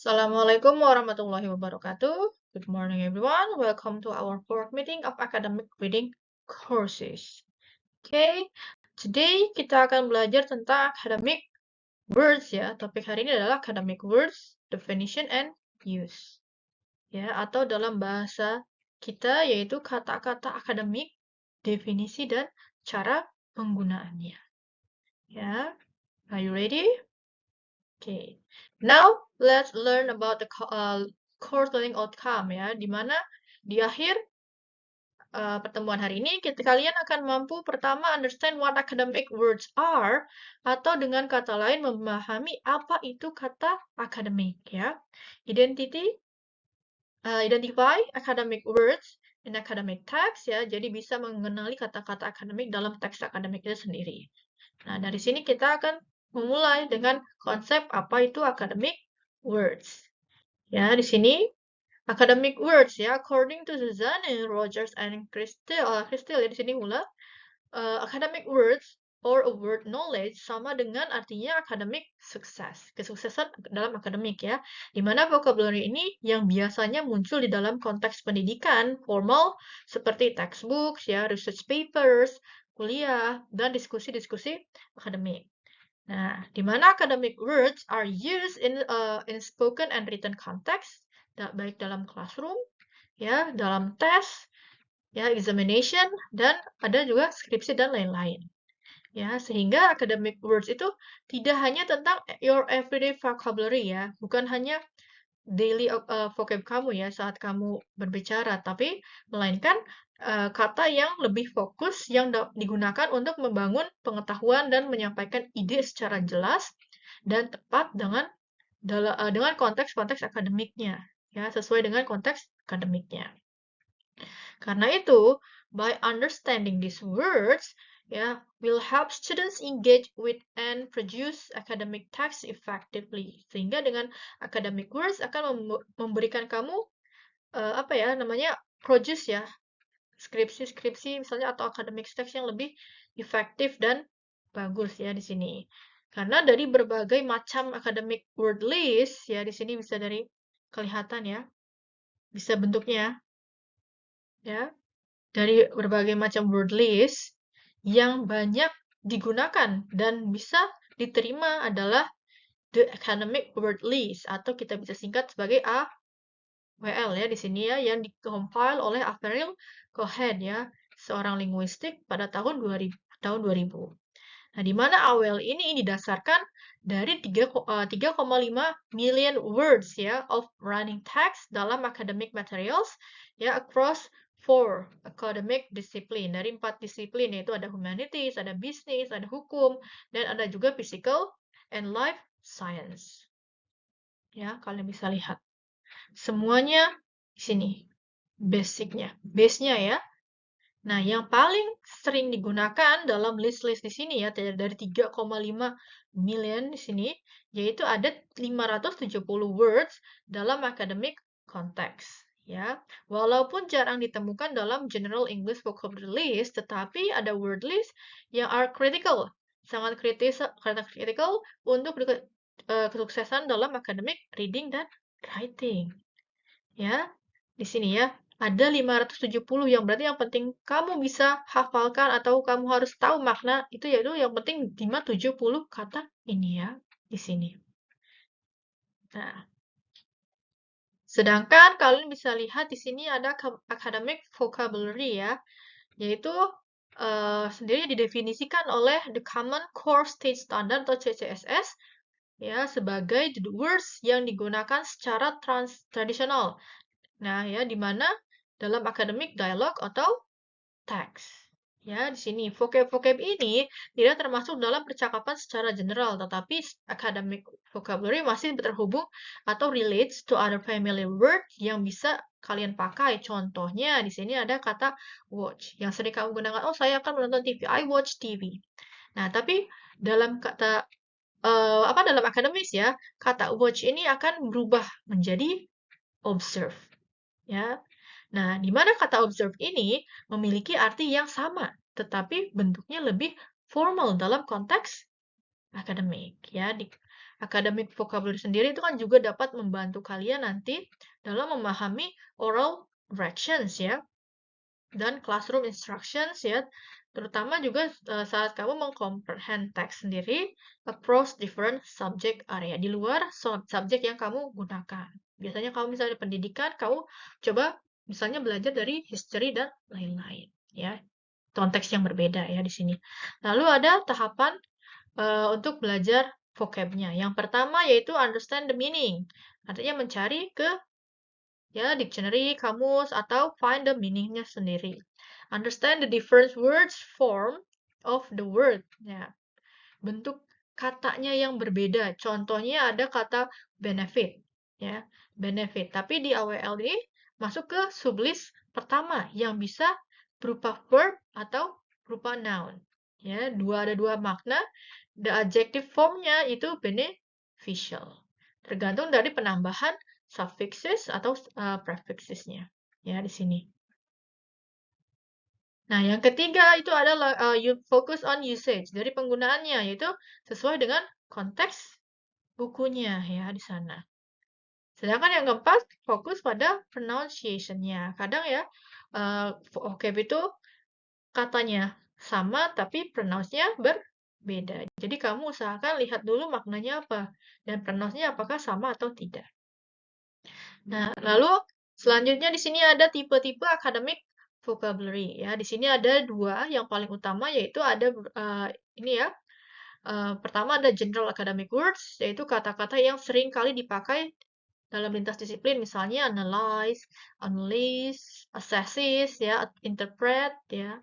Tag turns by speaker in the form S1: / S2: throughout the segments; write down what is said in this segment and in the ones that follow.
S1: Assalamualaikum warahmatullahi wabarakatuh. Good morning, everyone. Welcome to our fourth meeting of academic reading courses. Okay, today kita akan belajar tentang academic words ya. Topik hari ini adalah academic words, definition and use. Ya, atau dalam bahasa kita yaitu kata-kata akademik, definisi dan cara penggunaannya. Ya, are you ready? Okay, now let's learn about the course learning outcome ya, di mana di akhir pertemuan hari ini kalian akan mampu pertama understand what academic words are, atau dengan kata lain memahami apa itu kata akademik ya. Identify academic words in academic text ya, jadi bisa mengenali kata-kata akademik dalam teks akademik itu sendiri. Nah, dari sini kita akan memulai dengan konsep apa itu academic words. Ya, di sini academic words ya, according to Suzanne, Rogers, and Christel ya, di sini mula academic words or a word knowledge sama dengan artinya academic success, kesuksesan dalam akademik ya, di mana vocabulary ini yang biasanya muncul di dalam konteks pendidikan formal seperti textbooks ya, research papers, kuliah, dan diskusi-diskusi akademik. Nah, di mana academic words are used in spoken and written context, baik dalam classroom, ya, dalam tes, ya, examination, dan ada juga skripsi dan lain-lain. Ya, sehingga academic words itu tidak hanya tentang your everyday vocabulary ya, bukan hanya daily vocab kamu ya saat kamu berbicara, tapi melainkan kata yang lebih fokus yang digunakan untuk membangun pengetahuan dan menyampaikan ide secara jelas dan tepat dengan konteks-konteks akademiknya, ya sesuai dengan konteks akademiknya. Karena itu, by understanding these words, ya, will help students engage with and produce academic text effectively. Sehingga dengan academic words akan memberikan kamu produce ya, skripsi misalnya atau academic text yang lebih efektif dan bagus ya di sini. Karena dari berbagai macam academic word list ya, di sini bisa dari kelihatan ya, bisa bentuknya ya, dari berbagai macam word list yang banyak digunakan dan bisa diterima adalah the academic word list, atau kita bisa singkat sebagai AWL ya di sini ya, yang dikompil oleh Avril Cohen ya, seorang linguistik pada tahun 2000. Nah, di mana AWL ini didasarkan dari 3,5 million words ya of running text dalam academic materials ya across 4 academic discipline, dari 4 disiplin, yaitu ada humanities, ada bisnis, ada hukum, dan ada juga physical and life science. Ya, kalian bisa lihat. Semuanya di sini. Base-nya ya. Nah, yang paling sering digunakan dalam list-list di sini ya, dari 3,5 million di sini, yaitu ada 570 words dalam academic context. Ya, walaupun jarang ditemukan dalam general English vocabulary list, tetapi ada word list yang are critical, sangat critical untuk kesuksesan dalam academic reading dan writing. Ya, di sini ya, ada 570 yang berarti yang penting kamu bisa hafalkan atau kamu harus tahu makna itu, yaitu yang penting 570 kata ini ya, di sini. Nah, sedangkan kalian bisa lihat di sini ada academic vocabulary ya, yaitu sendiri didefinisikan oleh the Common Core State Standard atau CCSS ya, sebagai the words yang digunakan secara tradisional. Nah, ya, di mana dalam academic dialogue atau teks. Ya, di sini vocab-vocab ini tidak termasuk dalam percakapan secara general, tetapi academic vocabulary masih terhubung atau relates to other familiar words yang bisa kalian pakai. Contohnya di sini ada kata watch yang sering kamu gunakan. Oh, saya akan menonton TV. I watch TV. Nah, tapi dalam dalam akademis ya, kata watch ini akan berubah menjadi observe. Ya. Nah, di mana kata observe ini memiliki arti yang sama, tetapi bentuknya lebih formal dalam konteks akademik. Ya, di academic vocabulary sendiri itu kan juga dapat membantu kalian nanti dalam memahami oral directions ya, dan classroom instructions ya, terutama juga saat kamu mengcomprehend teks sendiri across different subject area, di luar subjek yang kamu gunakan. Biasanya kamu misalnya pendidikan, kamu coba misalnya belajar dari history dan lain-lain ya. Konteks yang berbeda ya di sini. Lalu ada tahapan untuk belajar vocabnya. Yang pertama yaitu understand the meaning. Artinya mencari ke ya dictionary, kamus, atau find the meaning-nya sendiri. Understand the different words form of the word. Ya, bentuk katanya yang berbeda. Contohnya ada kata benefit. Ya, benefit. Tapi di AWL ini masuk ke sublist pertama yang bisa berupa verb atau berupa noun. Ya, ada dua makna. The adjective form-nya itu beneficial. Tergantung dari penambahan suffixes atau prefixes-nya. Ya, di sini. Nah, yang ketiga itu adalah you focus on usage dari penggunaannya, yaitu sesuai dengan konteks bukunya ya di sana. Sedangkan yang keempat fokus pada pronunciation-nya. Kadang ya vocab itu katanya sama tapi pronounce-nya berbeda. Jadi kamu usahakan lihat dulu maknanya apa dan pronounce-nya apakah sama atau tidak. Nah, lalu selanjutnya di sini ada tipe-tipe academic vocabulary ya. Di sini ada dua yang paling utama yaitu ada ini ya. Pertama ada general academic words yaitu kata-kata yang sering kali dipakai dalam lintas disiplin misalnya analyze, analyze, assesses ya, interpret ya.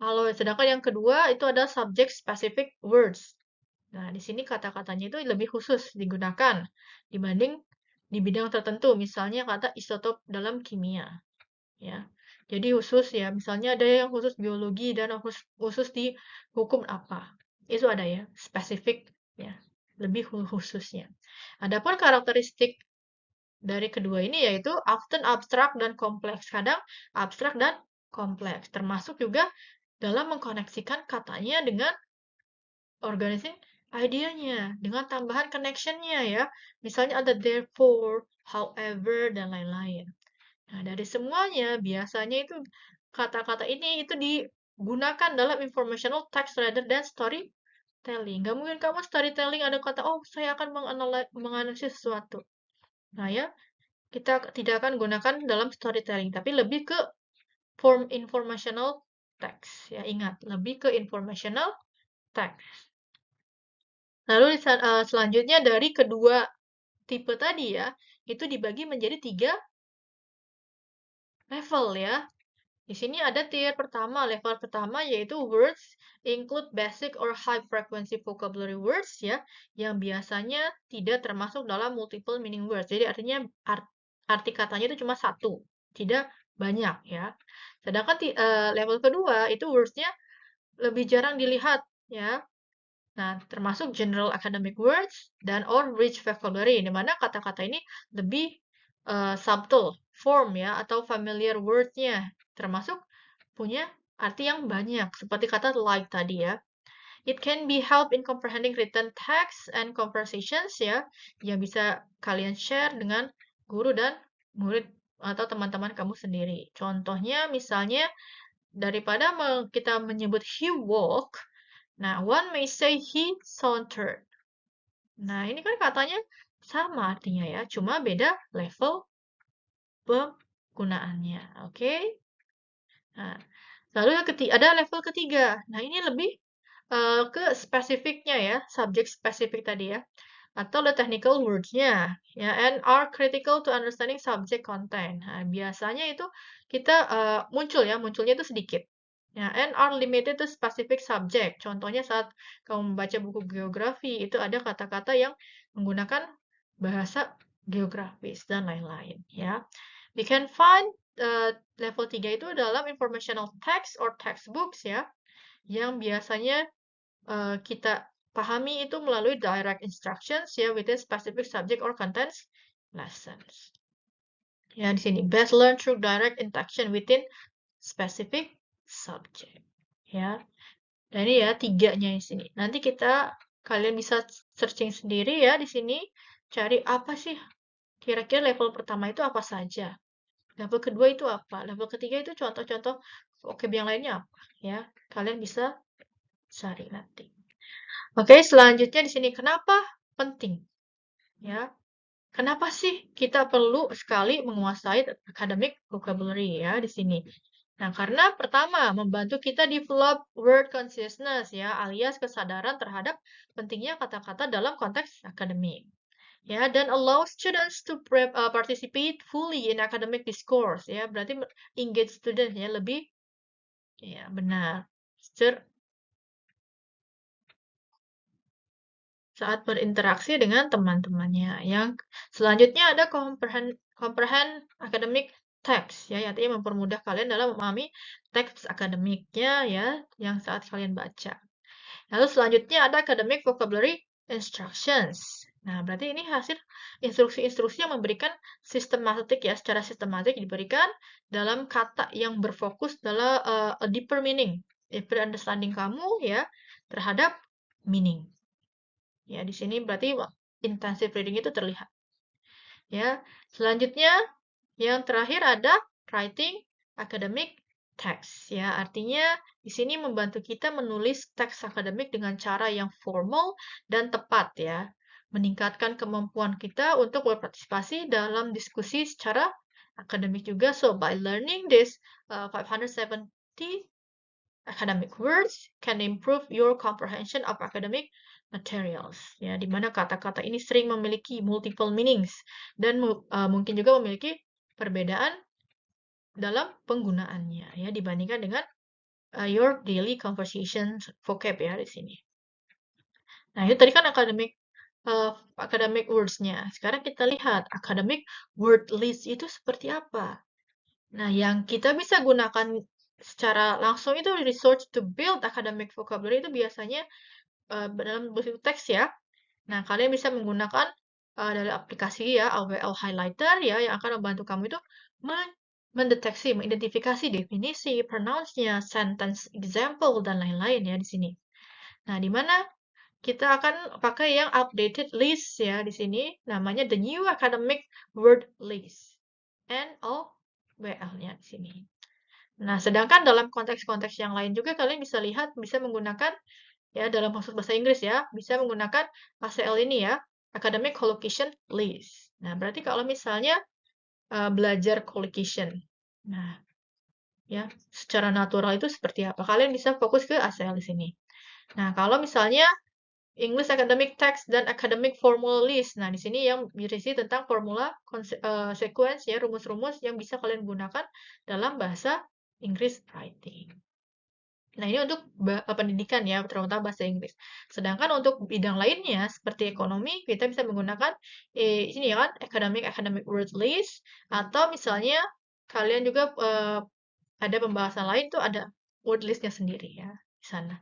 S1: Kalau sedangkan yang kedua itu ada subject specific words. Nah, di sini kata-katanya itu lebih khusus digunakan dibanding di bidang tertentu, misalnya kata isotop dalam kimia. Ya. Jadi khusus ya, misalnya ada yang khusus biologi dan khusus di hukum apa. Itu ada ya, spesifik ya, lebih khususnya. Adapun karakteristik dari kedua ini yaitu often abstrak dan kompleks. Kadang abstrak dan kompleks, termasuk juga dalam mengkoneksikan katanya dengan organizing idenya, dengan tambahan connection-nya ya. Misalnya ada therefore, however, dan lain-lain. Nah, dari semuanya biasanya itu kata-kata ini itu digunakan dalam informational text rather than storytelling. Gak mungkin kamu storytelling ada kata, oh saya akan menganalisis sesuatu. Nah ya, kita tidak akan gunakan dalam storytelling, tapi lebih ke form informational text. Ya, ingat, lebih ke informational text. Lalu selanjutnya dari kedua tipe tadi ya, itu dibagi menjadi 3 level ya. Di sini ada tier pertama, level pertama yaitu words include basic or high frequency vocabulary words ya, yang biasanya tidak termasuk dalam multiple meaning words. Jadi artinya arti katanya itu cuma satu, tidak banyak ya. Sedangkan level kedua itu words-nya lebih jarang dilihat ya. Nah, termasuk general academic words dan or rich vocabulary, di mana kata-kata ini lebih subtle form ya atau familiar word-nya, termasuk punya arti yang banyak, seperti kata like tadi ya. It can be help in comprehending written text and conversations ya, yang bisa kalian share dengan guru dan murid atau teman-teman kamu sendiri. Contohnya misalnya daripada kita menyebut he walk, nah one may say he sauntered. Nah ini kan katanya sama artinya ya, cuma beda level penggunaannya. Oke? Nah, lalu yang ada level ketiga. Nah, ini lebih ke spesifiknya ya, subjek spesifik tadi ya, atau the technical words-nya, ya, and are critical to understanding subject content. Nah, biasanya itu kita munculnya itu sedikit. Ya, and are limited to specific subject. Contohnya saat kamu membaca buku geografi, itu ada kata-kata yang menggunakan bahasa geografis dan lain-lain. Ya, we can find level 3 itu dalam informational text or textbooks ya, yang biasanya kita pahami itu melalui direct instructions ya within specific subject or contents lessons. Ya di sini best learn through direct interaction within specific subject. Ya. Dan ini ya tiganya di sini. Nanti kita kalian bisa searching sendiri ya di sini, cari apa sih kira-kira level pertama itu apa saja. Level kedua itu apa? Level ketiga itu contoh-contoh vocab yang lainnya apa ya. Kalian bisa cari nanti. Oke, selanjutnya di sini kenapa penting ya? Kenapa sih kita perlu sekali menguasai academic vocabulary ya di sini? Nah, karena pertama membantu kita develop word consciousness ya, alias kesadaran terhadap pentingnya kata-kata dalam konteks akademik. Ya, dan allow students to participate fully in academic discourse ya, berarti engage student ya, lebih ya benar. Saat berinteraksi dengan teman-temannya. Yang selanjutnya ada comprehend academic text ya, artinya mempermudah kalian dalam memahami teks akademiknya ya yang saat kalian baca. Lalu selanjutnya ada academic vocabulary instructions. Nah, berarti ini hasil instruksi-instruksi yang memberikan sistematik ya, secara sistematik diberikan dalam kata yang berfokus dalam a deeper meaning, deeper understanding kamu ya terhadap meaning. Ya, di sini berarti intensive reading itu terlihat. Ya, selanjutnya yang terakhir ada writing academic text. Ya, artinya di sini membantu kita menulis teks akademik dengan cara yang formal dan tepat ya. Meningkatkan kemampuan kita untuk berpartisipasi dalam diskusi secara akademik juga. So, by learning this 570 academic words can improve your comprehension of academic materials. Ya, di mana kata-kata ini sering memiliki multiple meanings dan mungkin juga memiliki perbedaan dalam penggunaannya ya dibandingkan dengan your daily conversation vocab ya di sini. Nah, itu tadi kan academic words-nya. Sekarang kita lihat academic word list itu seperti apa. Nah, yang kita bisa gunakan secara langsung itu research to build academic vocabulary itu biasanya dalam bentuk teks ya. Nah, kalian bisa menggunakan dari aplikasi ya, AWL Highlighter ya, yang akan membantu kamu itu mendeteksi, mengidentifikasi definisi, pronounce-nya, sentence example, dan lain-lain ya di sini. Nah, di mana kita akan pakai yang updated list ya di sini, namanya the new academic word list. NOWL-nya di sini. Nah, sedangkan dalam konteks-konteks yang lain juga kalian bisa lihat, bisa menggunakan ya dalam maksud bahasa Inggris ya, bisa menggunakan ACL ini ya, Academic Collocation List. Nah, berarti kalau misalnya belajar collocation. Nah, ya, secara natural itu seperti apa? Kalian bisa fokus ke ACL di sini. Nah, kalau misalnya English Academic Text dan Academic Formal List. Nah, di sini yang berisi tentang formula, sequence ya, rumus-rumus yang bisa kalian gunakan dalam bahasa Inggris writing. Nah, ini untuk pendidikan ya, terutama bahasa Inggris. Sedangkan untuk bidang lainnya, seperti ekonomi, kita bisa menggunakan ini ya kan, academic word list, atau misalnya kalian juga ada pembahasan lain tuh ada word listnya sendiri ya di sana.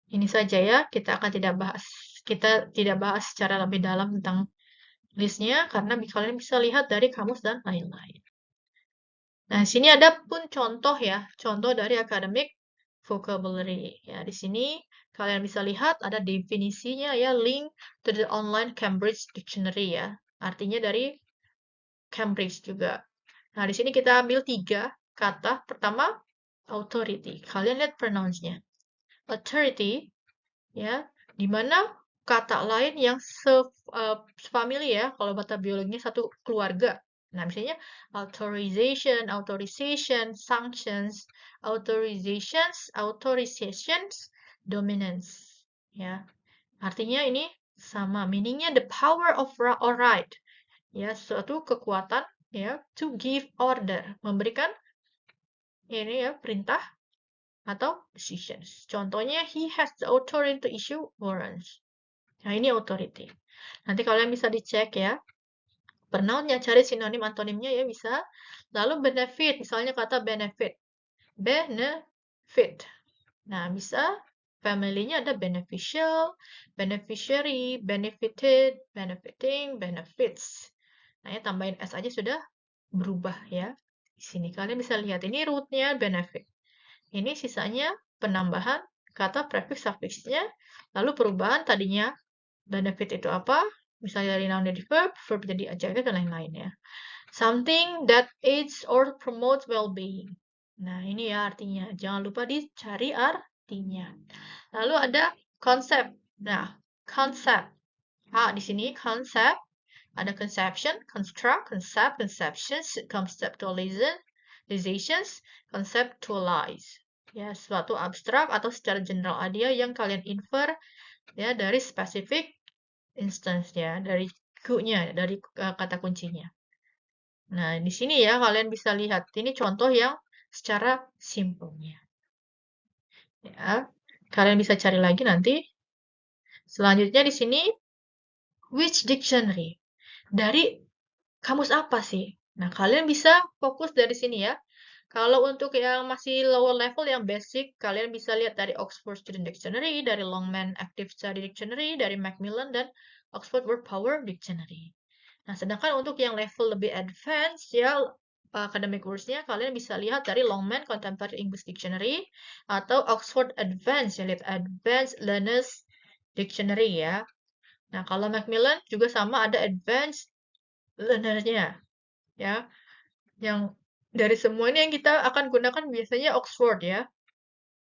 S1: Ini saja ya, kita tidak bahas secara lebih dalam tentang listnya karena kalian bisa lihat dari kamus dan lain-lain. Nah, sini ada pun contoh ya, contoh dari academic vocabulary. Ya, di sini kalian bisa lihat ada definisinya ya, link to the online Cambridge Dictionary ya. Artinya dari Cambridge juga. Nah, di sini kita ambil 3 kata. Pertama, authority. Kalian lihat pronounce-nya. Authority ya, di mana kata lain yang familiar ya, kalau bahasa biologinya satu keluarga. Nah, misalnya authorization, sanctions, authorizations, dominance. Ya, artinya ini sama, meaningnya the power of or right. Ya, suatu kekuatan ya, to give order, memberikan ini ya perintah atau decisions. Contohnya, he has the authority to issue warrants. Nah, ini authority. Nanti kalian bisa dicek ya. Pronoun-nya, cari sinonim antonimnya ya bisa. Lalu benefit, misalnya kata benefit. Benefit. Nah, bisa family-nya ada beneficial, beneficiary, benefited, benefiting, benefits. Nah, ya tambahin S aja sudah berubah ya. Di sini kalian bisa lihat ini root-nya benefit. Ini sisanya penambahan kata prefix suffixnya, lalu perubahan tadinya benefit itu apa, misalnya dari noun jadi verb, verb jadi adjective, dan lain-lain ya. Something that aids or promotes well-being. Nah, ini ya artinya. Jangan lupa dicari artinya. Lalu ada konsep. Nah, konsep. Di sini konsep. Ada conception, construct, concept, conceptions, conceptualizations, conceptualize. Ya, suatu abstrak atau secara general idea yang kalian infer ya dari spesifik instance ya, dari Q-nya, dari kata kuncinya. Nah, di sini ya kalian bisa lihat ini contoh yang secara simpelnya. Ya, kalian bisa cari lagi nanti. Selanjutnya di sini which dictionary? Dari kamus apa sih? Nah, kalian bisa fokus dari sini ya. Kalau untuk yang masih lower level, yang basic, kalian bisa lihat dari Oxford Student Dictionary, dari Longman Active Study Dictionary, dari Macmillan, dan Oxford Word Power Dictionary. Nah, sedangkan untuk yang level lebih advance, ya, academic words-nya, kalian bisa lihat dari Longman Contemporary English Dictionary, atau Oxford Advanced, ya, lihat Advanced Learners Dictionary, ya. Nah, kalau Macmillan juga sama, ada Advanced Learner-nya, ya. Yang dari semua ini yang kita akan gunakan biasanya Oxford ya.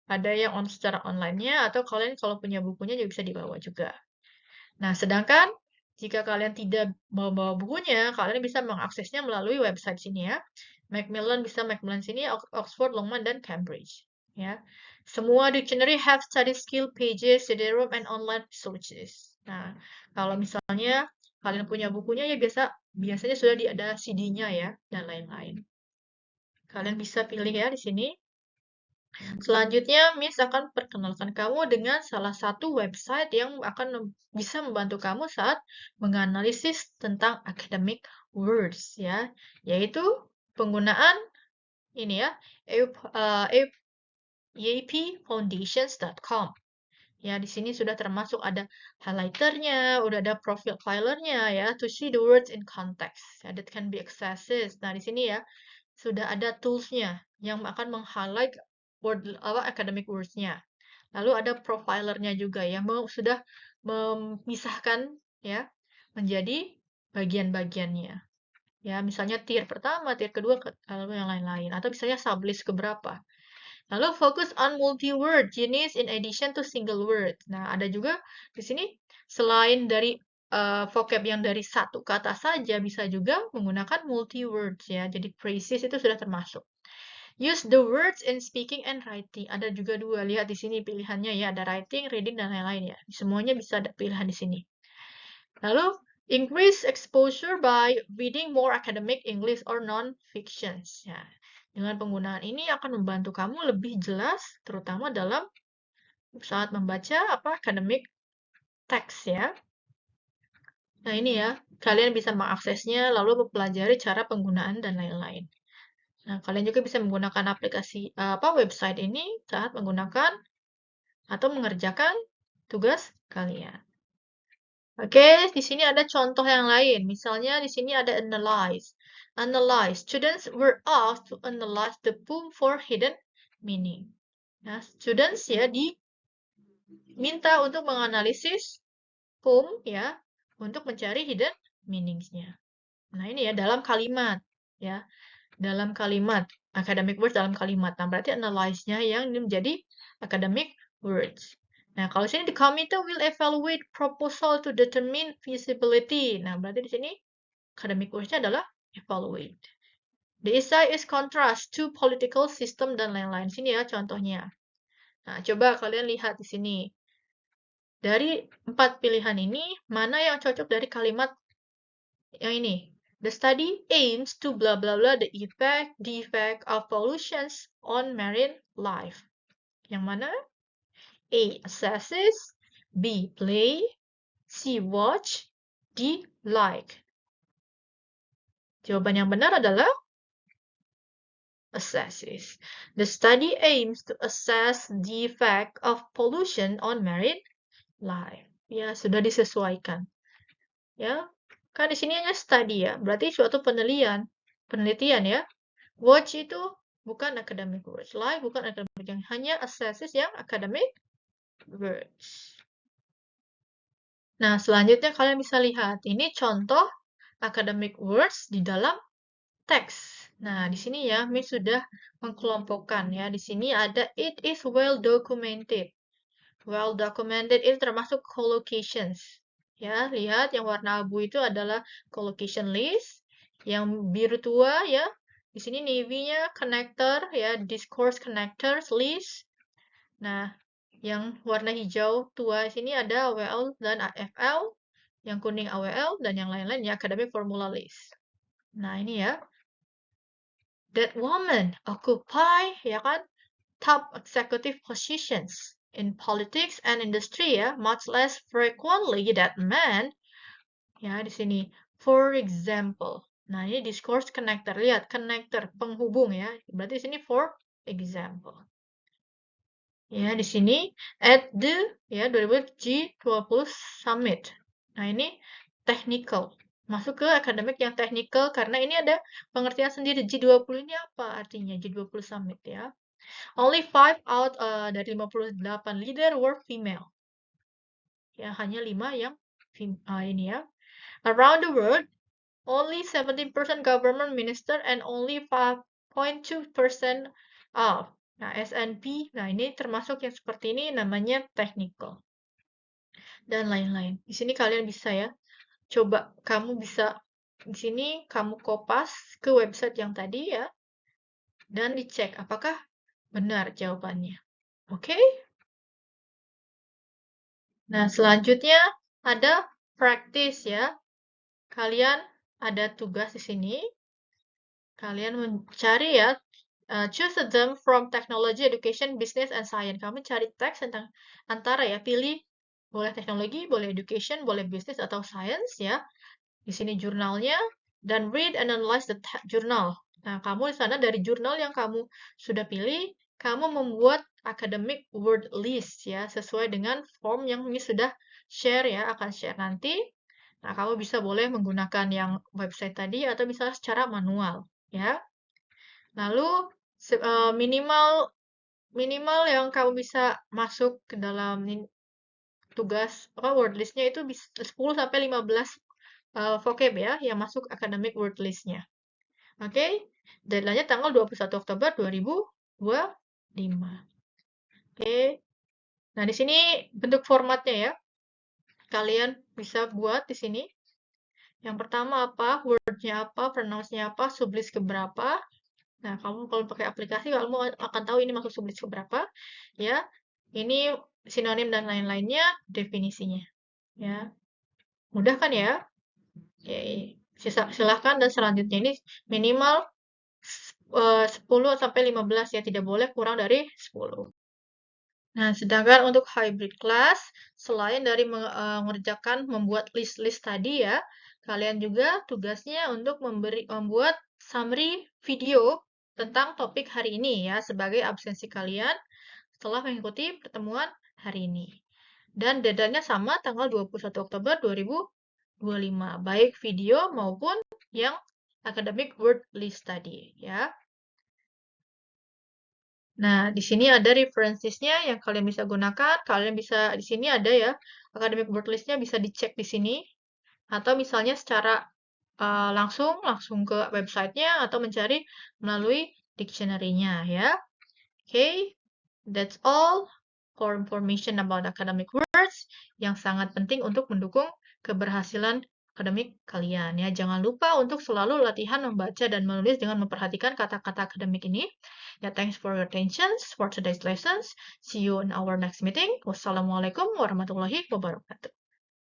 S1: Ada yang secara online-nya, atau kalian kalau punya bukunya juga bisa dibawa juga. Nah, sedangkan jika kalian tidak bawa bukunya, kalian bisa mengaksesnya melalui website sini ya. Macmillan bisa Macmillan sini, Oxford, Longman, dan Cambridge. Ya, semua dictionary have study skill pages, CD-ROM, and online resources. Nah, kalau misalnya kalian punya bukunya ya biasanya sudah ada CD-nya ya, dan lain-lain. Kalian bisa pilih ya di sini. Selanjutnya, Miss akan perkenalkan kamu dengan salah satu website yang akan bisa membantu kamu saat menganalisis tentang academic words ya, yaitu penggunaan ini ya, yapfoundations.com. Ya, di sini sudah termasuk ada highlighternya, udah ada profile filernya ya, to see the words in context. Ya, that can be accessed. Nah, di sini ya, sudah ada tools-nya yang akan meng-highlight academic words-nya. Lalu ada profilernya juga yang sudah memisahkan ya menjadi bagian-bagiannya. Ya, misalnya tier pertama, tier kedua, lalu yang lain-lain. Atau misalnya sublist keberapa. Lalu fokus on multi-word jenis in addition to single word. Nah, ada juga di sini selain dari vocab yang dari satu kata saja, bisa juga menggunakan multi-words ya. Jadi phrases itu sudah termasuk. Use the words in speaking and writing. Ada juga dua. Lihat di sini pilihannya ya, ada writing, reading, dan lain-lain ya. Semuanya bisa ada pilihan di sini. Lalu, increase exposure by reading more academic English or non-fictions. Ya. Dengan penggunaan ini akan membantu kamu lebih jelas, terutama dalam saat membaca academic text ya. Nah ini ya, kalian bisa mengaksesnya lalu mempelajari cara penggunaan dan lain-lain. Nah, kalian juga bisa menggunakan aplikasi website ini saat menggunakan atau mengerjakan tugas kalian. Oke, di sini ada contoh yang lain. Misalnya di sini ada analyze. Analyze. Students were asked to analyze the poem for hidden meaning. Nah, students ya diminta untuk menganalisis poem ya untuk mencari hidden meanings-nya. Nah, ini ya dalam kalimat ya. Dalam kalimat, academic words dalam kalimat. Nah, berarti analyze-nya yang menjadi academic words. Nah, kalau sini the committee will evaluate proposal to determine feasibility. Nah, berarti di sini academic words-nya adalah evaluate. The essay is contrast to political system dan lain-lain. Sini ya contohnya. Nah, coba kalian lihat di sini. Dari 4 pilihan ini, mana yang cocok dari kalimat yang ini? The study aims to blah blah blah the effect of pollutions on marine life. Yang mana? A. Assesses, B. Play, C. Watch, D. Like. Jawaban yang benar adalah assesses. The study aims to assess the effect of pollution on marine life. Ya, sudah disesuaikan. Ya, kan di sini hanya study ya, berarti suatu penelitian ya. Watch itu bukan academic words, like bukan academic, yang hanya assesses yang academic words. Nah, selanjutnya kalian bisa lihat, ini contoh academic words di dalam teks. Nah, di sini ya, Miss sudah mengkelompokkan ya. Di sini ada it is well documented. Well documented itu termasuk collocations. Ya, lihat yang warna abu itu adalah collocation list. Yang biru tua ya, di sini navy-nya connector ya, discourse connectors list. Nah, yang warna hijau tua di sini ada AWL dan AFL, yang kuning AWL dan yang lain-lain ya academic formula list. Nah, ini ya. That woman occupy ya kan top executive positions in politics and industry ya, much less frequently that man ya di sini. For example. Nah, ini discourse connector. Lihat, connector penghubung ya. Berarti di sini for example. Ya, di sini at the ya 2020 G20 Summit. Nah, ini technical. Masuk ke akademik yang technical karena ini ada pengertian sendiri. G20 ini apa artinya? G20 Summit ya. Only 5 out dari 58 leader were female. Ya, hanya 5 yang ini ya. Around the world, only 17% government minister and only 5.2% of. Nah, SNP, nah ini termasuk yang seperti ini namanya technical. Dan lain-lain. Di sini kalian bisa ya, coba kamu bisa, di sini kamu kopas ke website yang tadi ya, dan dicek apakah benar jawabannya. Oke? Nah, selanjutnya ada practice ya. Kalian ada tugas di sini. Kalian mencari ya, choose them from technology, education, business, and science. Kamu cari teks tentang antara ya, pilih boleh teknologi, boleh education, boleh business atau science ya. Di sini jurnalnya dan read and analyze the journal. Nah, kamu di sana dari jurnal yang kamu sudah pilih, kamu membuat academic word list ya, sesuai dengan form yang ini sudah share ya, akan share nanti. Nah, kamu bisa boleh menggunakan yang website tadi atau bisa secara manual ya. Lalu minimal yang kamu bisa masuk ke dalam tugas word listnya itu 10 sampai 15 vocab ya yang masuk academic word listnya. Oke, deadline-nya tanggal 21 Oktober 2025. Oke. Nah, di sini bentuk formatnya ya. Kalian bisa buat di sini. Yang pertama apa? Word-nya apa? Pronounce-nya apa? Sublist keberapa? Nah, kamu kalau pakai aplikasi, kamu akan tahu ini masuk sublist keberapa. Ya, ini sinonim dan lain-lainnya, definisinya. Ya, mudah kan ya? Oke, silahkan dan selanjutnya ini minimal 10 sampai 15 ya, tidak boleh kurang dari 10. Nah, sedangkan untuk hybrid class, selain dari mengerjakan membuat list-list tadi ya, kalian juga tugasnya untuk membuat summary video tentang topik hari ini ya, sebagai absensi kalian setelah mengikuti pertemuan hari ini. Dan deadline-nya sama tanggal 21 Oktober 2025, baik video maupun yang academic word list tadi ya. Nah, di sini ada references-nya yang kalian bisa gunakan. Kalian bisa, di sini ada ya, academic word list-nya bisa dicek di sini. Atau misalnya secara langsung ke website-nya atau mencari melalui dictionary-nya ya. Okay, that's all for information about academic words yang sangat penting untuk mendukung keberhasilan akademik kalian ya. Jangan lupa untuk selalu latihan membaca dan menulis dengan memperhatikan kata-kata akademik ini. Ya, thanks for your attention for today's lessons. See you in our next meeting. Wassalamualaikum warahmatullahi wabarakatuh.